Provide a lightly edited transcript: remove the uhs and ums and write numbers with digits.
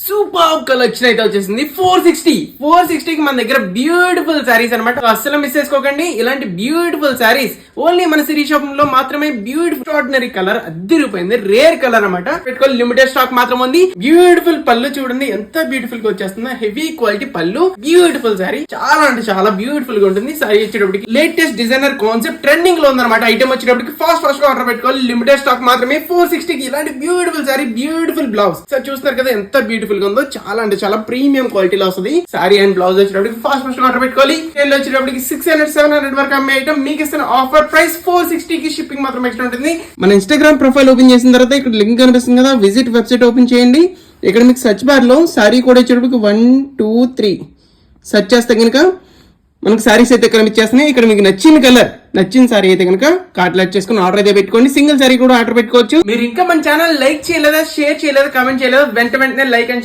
Super collection అయితే వచ్చేసింది 460 కి మన దగ్గర బ్యూటిఫుల్ సారీస్ అనమాట. అస్సలు మిస్ చేసుకోకండి. ఇలాంటి బ్యూటిఫుల్ సారీస్ ఓన్లీ మన సిరీ షాపింగ్ లో మాత్రమే. బ్యూటిఫుల్ ఆర్డినరీ కలర్ అద్దరిపోయింది, రేర్ కలర్ అనమాట. పెట్టుకోవాలి, లిమిటెడ్ స్టాక్ మాత్రం ఉంది. బ్యూటిఫుల్ పళ్ళు చూడండి ఎంత బ్యూటిఫుల్ గా వచ్చేస్తుందో. హెవీ క్వాలిటీ పళ్ళు, బ్యూటిఫుల్ సారీ, చాలా అంటే చాలా బ్యూటిఫుల్ గా ఉంటుంది. సారీ వచ్చేటప్పటికి లేటెస్ట్ డిజైనర్ కాన్సెప్ట్ ట్రెండింగ్ లో ఉందన్నమాట. ఐటమ్ వచ్చేటప్పటికి ఫాస్ట్ గా ఆర్డర్ పెట్టుకోవాలి. లిమిటెడ్ స్టాక్ మాత్రమే 460 కి ఇలాంటి beautiful sorry, beautiful blouse. Sir చూస్తున్నారు కదా ఎంత బ్యూటిఫుల్ గా ఉందో. చాలా అంటే చాలా ప్రీమియం క్వాలిటీలో వస్తుంది. సారీ అండ్ బ్లౌజ్ వచ్చేటప్పటికి ఫాస్ట్ ఆర్డర్ పెట్టుకోవాలి. సేల్ వచ్చేటప్పటికి 600-700 వరకు అమ్మే ఐటమ్. మీకు ఇస్తున్న ఆఫర్ ప్రైస్ 460 కి. షిప్పింగ్ మాత్రం ఎక్స్ట్రా ఉంటుంది. మన ఇన్స్టాగ్రామ్ ప్రొఫైల్ ఓపెన్ చేసిన తర్వాత ఇక్కడ లింక్ కనిపిస్తుంది కదా, విజిట్ వెబ్సైట్ ఓపెన్ చేయండి. ఇక్కడ మీకు సర్చ్ బార్ లో సారీ కూడా వచ్చేటప్పటికి 1 2 3 సెర్చ్ చేస్తే కనుక మనకు సారీస్ అయితే కనిపించేస్తున్నాయి. ఇక్కడ మీకు నచ్చిన కలర్, నచ్చిన సారీ అయితే కనుక కార్ట్ యాడ్ చేసుకుని ఆర్డర్ అయితే పెట్టుకోండి. సింగిల్ సారీ కూడా ఆర్డర్ పెట్టుకోవచ్చు. మీరు ఇంకా మన ఛానల్ లైక్ చేయలేదా, షేర్ చేయలేదా, కామెంట్ చేయలేదా, వెంటనే లైక్ అండ్